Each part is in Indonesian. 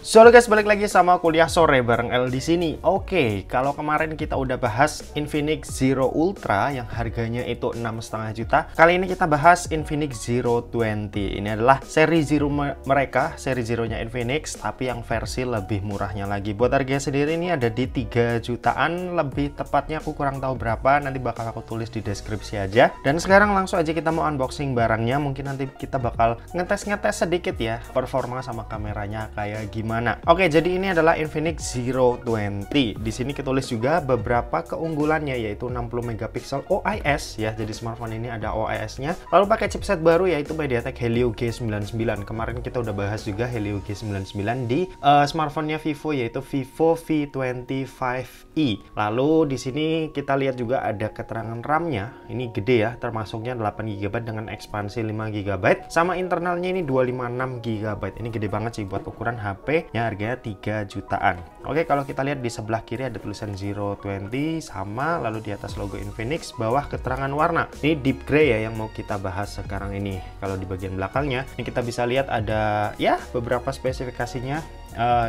So halo guys, balik lagi sama kuliah sore bareng L di sini. Oke, kalau kemarin kita udah bahas Infinix Zero Ultra yang harganya itu 6,5 juta. Kali ini kita bahas Infinix Zero 20. Ini adalah seri Zero mereka, seri Zero-nya Infinix, tapi yang versi lebih murahnya lagi. Buat harga sendiri ini ada di 3 jutaan, lebih tepatnya aku kurang tahu berapa, nanti bakal aku tulis di deskripsi aja. Dan sekarang langsung aja kita mau unboxing barangnya. Mungkin nanti kita bakal ngetes sedikit ya performa sama kameranya kayak gimana. Oke, jadi ini adalah Infinix Zero 20. Di sini ketulis juga beberapa keunggulannya, yaitu 60 megapiksel OIS ya. Jadi smartphone ini ada OIS-nya. Lalu pakai chipset baru yaitu MediaTek Helio G99. Kemarin kita udah bahas juga Helio G99 di smartphone-nya Vivo, yaitu Vivo V25e. Lalu di sini kita lihat juga ada keterangan RAM-nya. Ini gede ya, termasuknya 8 GB dengan ekspansi 5 GB. Sama internalnya ini 256 GB. Ini gede banget sih buat ukuran HP. Harganya 3 jutaan. Oke, kalau kita lihat di sebelah kiri ada tulisan Zero 20 sama, lalu di atas logo Infinix, bawah keterangan warna. Ini deep gray ya yang mau kita bahas sekarang ini. Kalau di bagian belakangnya, ini kita bisa lihat ada ya beberapa spesifikasinya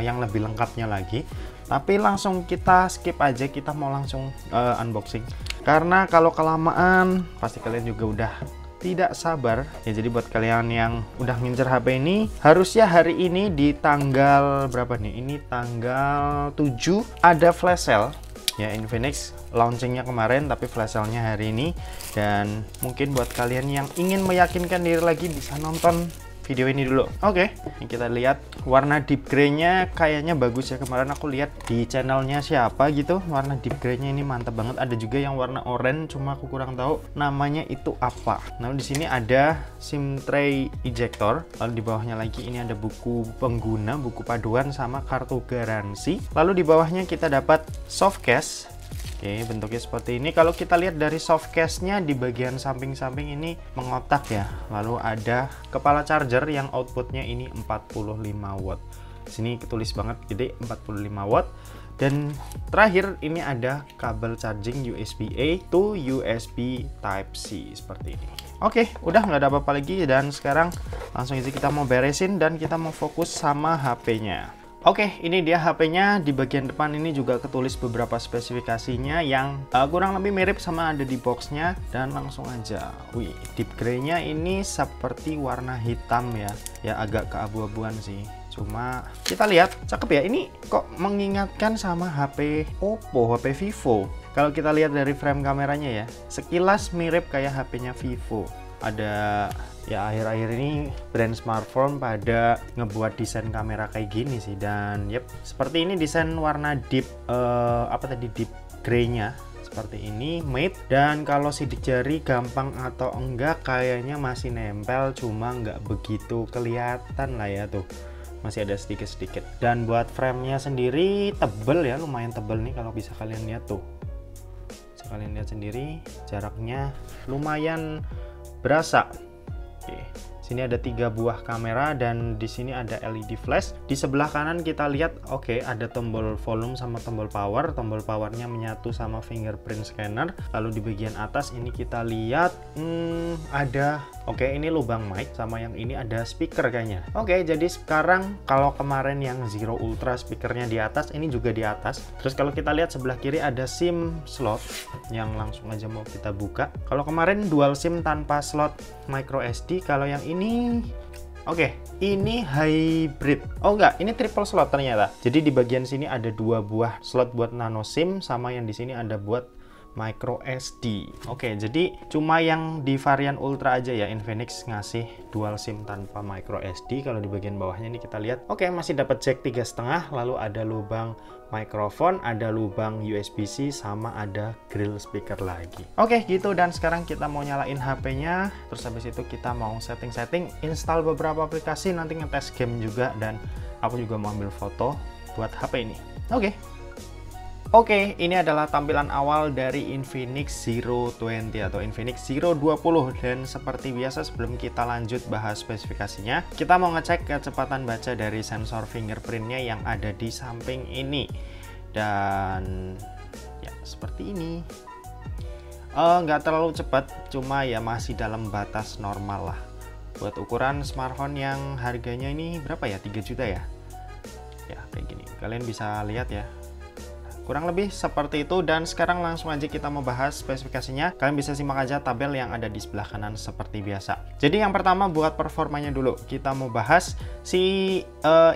yang lebih lengkapnya lagi. Tapi langsung kita skip aja, kita mau langsung unboxing. Karena kalau kelamaan pasti kalian juga udah tidak sabar ya. Jadi buat kalian yang udah ngincer HP ini, harusnya hari ini di tanggal berapa nih? Ini tanggal 7 ada flash sale ya. Infinix launchingnya kemarin, tapi flash sale-nya hari ini. Dan mungkin buat kalian yang ingin meyakinkan diri lagi bisa nonton video ini dulu. Oke, kita lihat warna deep gray-nya kayaknya bagus ya. Kemarin aku lihat di channelnya siapa gitu, warna deep gray-nya ini mantap banget. Ada juga yang warna oranye, cuma aku kurang tahu namanya itu apa. Nah, di sini ada SIM tray ejector. Lalu di bawahnya lagi ini ada buku pengguna, buku paduan sama kartu garansi. Lalu di bawahnya kita dapat soft case. Oke, bentuknya seperti ini. Kalau kita lihat dari soft case-nya di bagian samping-samping ini mengotak ya. Lalu ada kepala charger yang outputnya ini 45 watt. Sini ketulis banget gede 45 watt. Dan terakhir ini ada kabel charging USB-A to USB Type-C seperti ini. Oke, udah nggak ada apa-apa lagi. Dan sekarang langsung aja kita mau beresin dan kita mau fokus sama HP-nya. Oke, ini dia HP-nya. Di bagian depan ini juga ketulis beberapa spesifikasinya yang kurang lebih mirip sama ada di boxnya. Dan langsung aja, wih, deep gray-nya ini seperti warna hitam ya. Ya agak keabu-abuan sih. Cuma kita lihat, cakep ya. Ini kok mengingatkan sama HP Oppo, HP Vivo. Kalau kita lihat dari frame kameranya ya, sekilas mirip kayak HP-nya Vivo. Ada ya, akhir-akhir ini brand smartphone pada ngebuat desain kamera kayak gini sih. Dan yep, seperti ini desain warna deep deep gray-nya seperti ini, matte. Dan kalau sidik jari gampang atau enggak kayaknya masih nempel, cuma nggak begitu kelihatan lah ya tuh, masih ada sedikit-sedikit. Dan buat frame-nya sendiri tebel ya, lumayan tebel nih kalau bisa kalian lihat tuh. Bisa kalian lihat sendiri, jaraknya lumayan berasa. Oke, sini ada 3 buah kamera dan di sini ada LED flash. Di sebelah kanan kita lihat, oke, ada tombol volume sama tombol power. Tombol powernya menyatu sama fingerprint scanner. Lalu di bagian atas ini kita lihat ada, oke, ini lubang mic sama yang ini ada speaker kayaknya. Oke, jadi sekarang kalau kemarin yang Zero Ultra speakernya di atas, ini juga di atas. Terus kalau kita lihat sebelah kiri ada SIM slot yang langsung aja mau kita buka. Kalau kemarin dual SIM tanpa slot micro SD, kalau yang ini oke, ini hybrid. Oh enggak, ini triple slot ternyata. Jadi di bagian sini ada 2 buah slot buat nano SIM sama yang di sini ada buat micro SD. Oke, jadi cuma yang di varian Ultra aja ya Infinix ngasih dual SIM tanpa micro SD. Kalau di bagian bawahnya ini kita lihat, oke, masih dapat jack 3,5, lalu ada lubang mikrofon, ada lubang USB-C sama ada grill speaker lagi. Oke, gitu. Dan sekarang kita mau nyalain HP-nya. Terus habis itu kita mau setting-setting, install beberapa aplikasi, nanti ngetes game juga, dan aku juga mau ambil foto buat HP ini. Oke, ini adalah tampilan awal dari Infinix Zero 20 atau Infinix Zero 20. Dan seperti biasa sebelum kita lanjut bahas spesifikasinya, kita mau ngecek kecepatan baca dari sensor fingerprintnya yang ada di samping ini. Dan ya seperti ini. Nggak terlalu cepat, cuma ya masih dalam batas normal lah. Buat ukuran smartphone yang harganya ini berapa ya? 3 juta ya? Ya, kayak gini. Kalian bisa lihat ya. Kurang lebih seperti itu, dan sekarang langsung aja kita mau bahas spesifikasinya. Kalian bisa simak aja tabel yang ada di sebelah kanan seperti biasa. Jadi yang pertama buat performanya dulu. Kita mau bahas si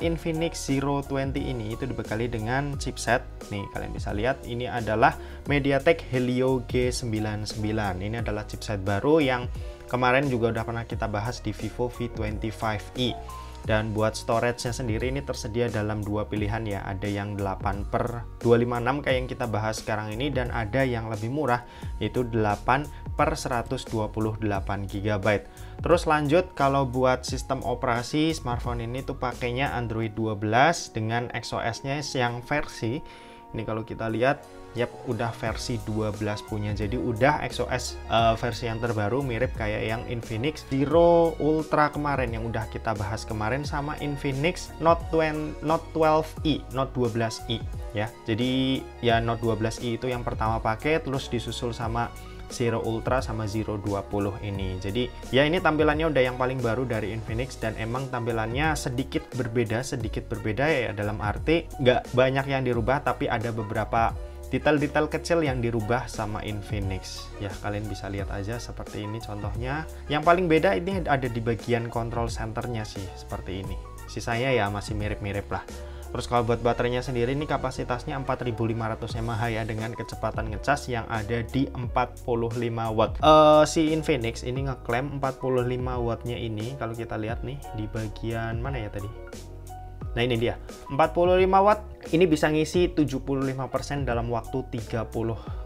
Infinix Zero 20 ini itu dibekali dengan chipset. Nih kalian bisa lihat ini adalah MediaTek Helio G99. Ini adalah chipset baru yang kemarin juga udah pernah kita bahas di Vivo V25i. Dan buat storage-nya sendiri ini tersedia dalam dua pilihan ya. Ada yang 8/256 kayak yang kita bahas sekarang ini, dan ada yang lebih murah yaitu 8/128 GB. Terus lanjut, kalau buat sistem operasi smartphone ini tuh pakainya Android 12 dengan XOS-nya yang versi ini kalau kita lihat, yap, udah versi 12 punya. Jadi udah XOS versi yang terbaru, mirip kayak yang Infinix Zero Ultra kemarin yang udah kita bahas kemarin, sama Infinix Note 12i, Note 12i ya. Jadi ya Note 12i itu yang pertama pakai, terus disusul sama Zero Ultra sama Zero 20 ini. Jadi ya ini tampilannya udah yang paling baru dari Infinix, dan emang tampilannya sedikit berbeda ya, dalam arti nggak banyak yang dirubah, tapi ada beberapa detail-detail kecil yang dirubah sama Infinix ya. Kalian bisa lihat aja seperti ini contohnya. Yang paling beda ini ada di bagian control centernya sih, seperti ini. Sisanya ya masih mirip-mirip lah. Terus kalau buat baterainya sendiri ini kapasitasnya 4500 mAh ya, dengan kecepatan ngecas yang ada di 45 watt. Si Infinix ini ngeklaim 45 wattnya ini, kalau kita lihat nih di bagian mana ya tadi. Nah ini dia, 45 watt ini bisa ngisi 75% dalam waktu 30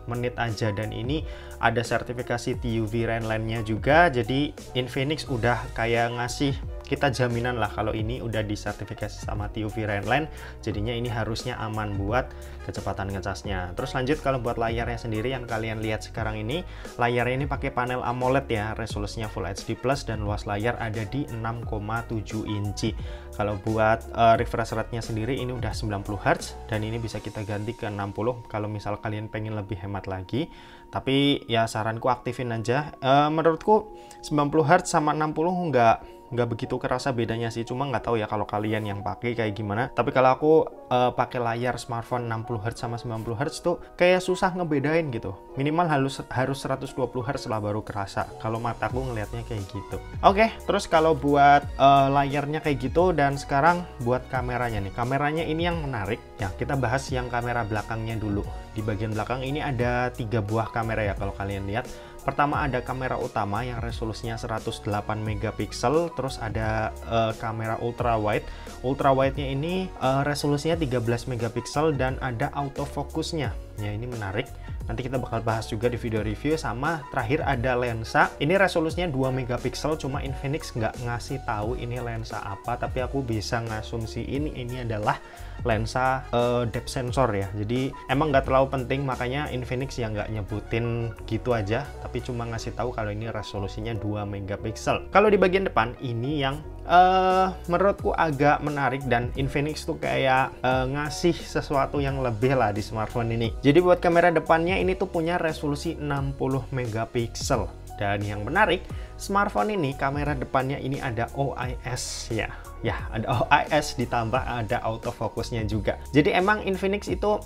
menit aja, dan ini ada sertifikasi TUV Rainline-nya juga. Jadi Infinix udah kayak ngasih kita jaminan lah kalau ini udah disertifikasi sama TUV Rainline, jadinya ini harusnya aman buat kecepatan ngecasnya. Terus lanjut, kalau buat layarnya sendiri yang kalian lihat sekarang ini, layarnya ini pakai panel AMOLED ya, resolusinya Full HD Plus, dan luas layar ada di 6,7 inci. Kalau buat refresh rate-nya sendiri ini udah 90 Hz, dan ini bisa kita ganti ke 60 kalau misal kalian pengen lebih hemat lagi. Tapi ya saranku aktifin aja. Menurutku 90 Hz sama 60 nggak begitu kerasa bedanya sih, cuma nggak tahu ya kalau kalian yang pakai kayak gimana. Tapi kalau aku pakai layar smartphone 60 Hz sama 90 Hz tuh kayak susah ngebedain gitu. Minimal harus 120 Hz lah baru kerasa kalau mataku ngelihatnya kayak gitu. Oke, terus kalau buat layarnya kayak gitu, dan sekarang buat kameranya nih. Kameranya ini yang menarik ya, kita bahas yang kamera belakangnya dulu. Di bagian belakang ini ada 3 buah kamera ya kalau kalian lihat. Pertama ada kamera utama yang resolusinya 108 megapiksel, terus ada kamera ultra wide. Ultra wide-nya ini resolusinya 13 megapiksel dan ada autofocusnya. Ya ini menarik. Nanti kita bakal bahas juga di video review. Sama terakhir ada lensa. Ini resolusinya 2 megapiksel, cuma Infinix nggak ngasih tahu ini lensa apa, tapi aku bisa ngasumsiin ini adalah lensa depth sensor ya. Jadi emang nggak terlalu penting, makanya Infinix ya nggak nyebutin gitu aja, tapi cuma ngasih tahu kalau ini resolusinya 2 megapiksel. Kalau di bagian depan ini yang menurutku agak menarik, dan Infinix tuh kayak ngasih sesuatu yang lebih lah di smartphone ini. Jadi buat kamera depannya ini tuh punya resolusi 60 megapiksel. Dan yang menarik, smartphone ini kamera depannya ini ada OIS ya. Ya, ada OIS ditambah ada autofocusnya juga. Jadi emang Infinix itu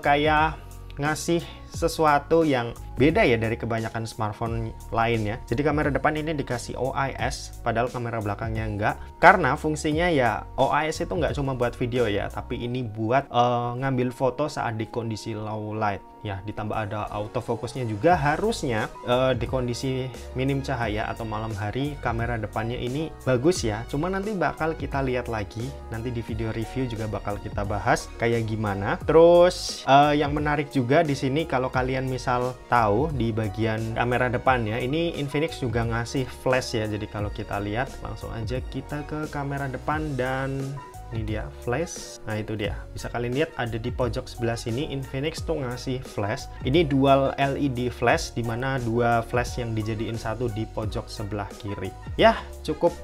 kayak ngasih sesuatu yang beda ya dari kebanyakan smartphone lainnya. Jadi kamera depan ini dikasih OIS, padahal kamera belakangnya enggak. Karena fungsinya ya OIS itu nggak cuma buat video ya, tapi ini buat ngambil foto saat di kondisi low light. Ya, ditambah ada autofocusnya juga. Harusnya di kondisi minim cahaya atau malam hari kamera depannya ini bagus ya. Cuma nanti bakal kita lihat lagi. Nanti di video review juga bakal kita bahas kayak gimana. Terus yang menarik juga di sini, kalau kalian misal tahu di bagian kamera depannya ini Infinix juga ngasih flash ya. Jadi kalau kita lihat, langsung aja kita ke kamera depan, dan ini dia flash. Nah itu dia, bisa kalian lihat ada di pojok sebelah sini Infinix tuh ngasih flash. Ini dual LED flash, dimana 2 flash yang dijadiin satu di pojok sebelah kiri. Ya cukup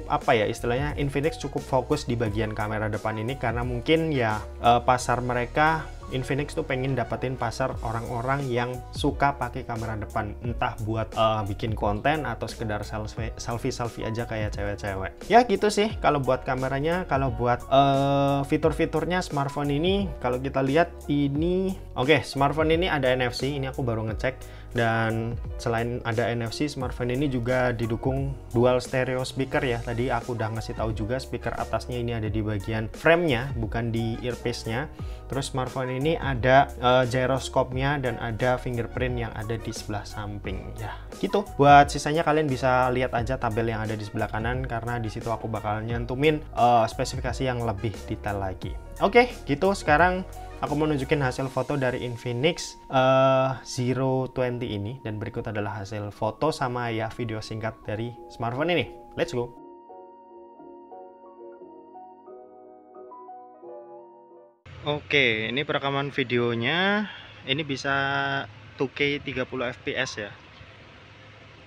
apa ya istilahnya, Infinix cukup fokus di bagian kamera depan ini karena mungkin ya pasar mereka Infinix tuh pengen dapetin pasar orang-orang yang suka pakai kamera depan, entah buat bikin konten atau sekedar selfie aja kayak cewek-cewek. Ya gitu sih kalau buat kameranya. Kalau buat fitur-fiturnya smartphone ini, kalau kita lihat ini, oke, smartphone ini ada NFC, ini aku baru ngecek. Dan selain ada NFC, smartphone ini juga didukung dual stereo speaker ya. Tadi aku udah ngasih tahu juga speaker atasnya ini ada di bagian frame-nya, bukan di earpiece-nya. Terus smartphone ini ada gyroscope-nya dan ada fingerprint yang ada di sebelah samping ya. Gitu. Buat sisanya kalian bisa lihat aja tabel yang ada di sebelah kanan, karena di situ aku bakal nyantumin spesifikasi yang lebih detail lagi. Oke, gitu. Sekarang aku mau nunjukin hasil foto dari Infinix Zero 20 ini, dan berikut adalah hasil foto sama ya video singkat dari smartphone ini. Let's go. Oke, ini perekaman videonya. Ini bisa 2K 30 fps ya.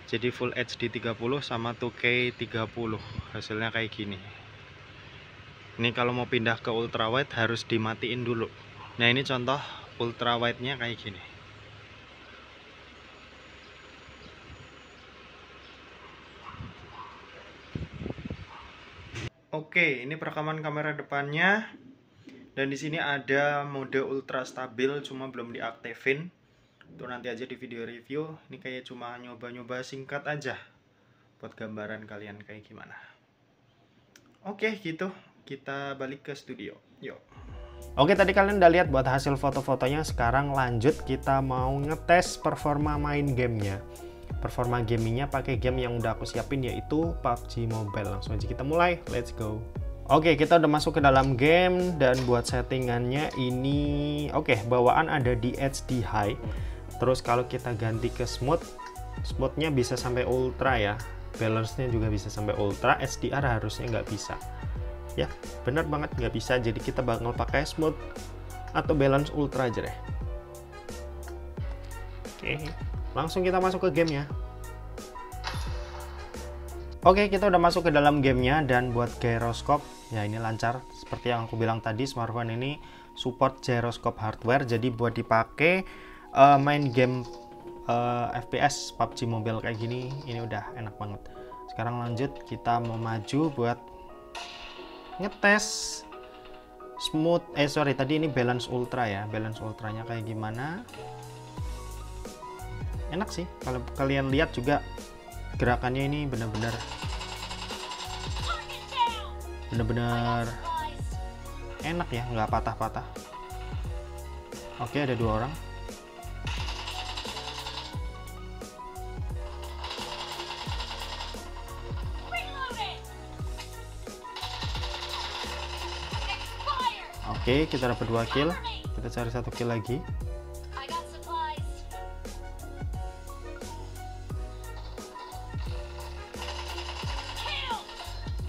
Jadi Full HD 30 sama 2K 30. Hasilnya kayak gini. Ini kalau mau pindah ke ultrawide harus dimatiin dulu. Nah, ini contoh ultrawide-nya kayak gini. Oke, ini perekaman kamera depannya. Dan di sini ada mode ultra stabil, cuma belum diaktifin. Itu nanti aja di video review. Ini kayak cuma nyoba-nyoba singkat aja buat gambaran kalian kayak gimana. Oke, gitu. Kita balik ke studio. Yuk. Oke, tadi kalian udah lihat buat hasil foto-fotonya. Sekarang lanjut, kita mau ngetes performa main gamenya. Performa gamingnya pakai game yang udah aku siapin, yaitu PUBG Mobile. Langsung aja kita mulai. Let's go. Oke, kita udah masuk ke dalam game, dan buat settingannya ini oke, bawaan ada di HD High. Terus kalau kita ganti ke smooth, smoothnya bisa sampai ultra ya. Balance-nya juga bisa sampai ultra. HDR harusnya nggak bisa. Ya, bener banget nggak bisa. Jadi kita bakal pakai smooth atau balance ultra aja deh. Oke, langsung kita masuk ke gamenya. Oke, kita udah masuk ke dalam gamenya, dan buat gyroscope ya ini lancar. Seperti yang aku bilang tadi, smartphone ini support gyroscope hardware, jadi buat dipakai main game FPS PUBG Mobile kayak gini, ini udah enak banget. Sekarang lanjut, kita mau maju buat ngetes smooth, tadi ini balance ultra ya. Balance ultranya kayak gimana, enak sih. Kalau kalian lihat juga gerakannya ini benar-benar enak ya, nggak patah-patah. Oke, ada 2 orang. Oke, kita dapat 2 kill. Kita cari 1 kill lagi.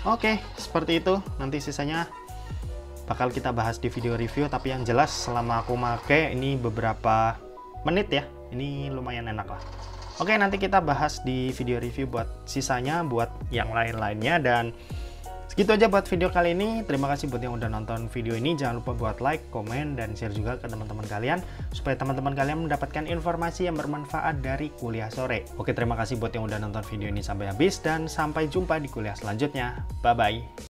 Oke, seperti itu. Nanti sisanya bakal kita bahas di video review, tapi yang jelas selama aku pakai ini beberapa menit ya, ini lumayan enak lah. Oke, nanti kita bahas di video review buat sisanya, buat yang lain-lainnya. Dan segitu aja buat video kali ini. Terima kasih buat yang udah nonton video ini. Jangan lupa buat like, komen, dan share juga ke teman-teman kalian, supaya teman-teman kalian mendapatkan informasi yang bermanfaat dari kuliah sore. Oke, terima kasih buat yang udah nonton video ini sampai habis, dan sampai jumpa di kuliah selanjutnya. Bye-bye.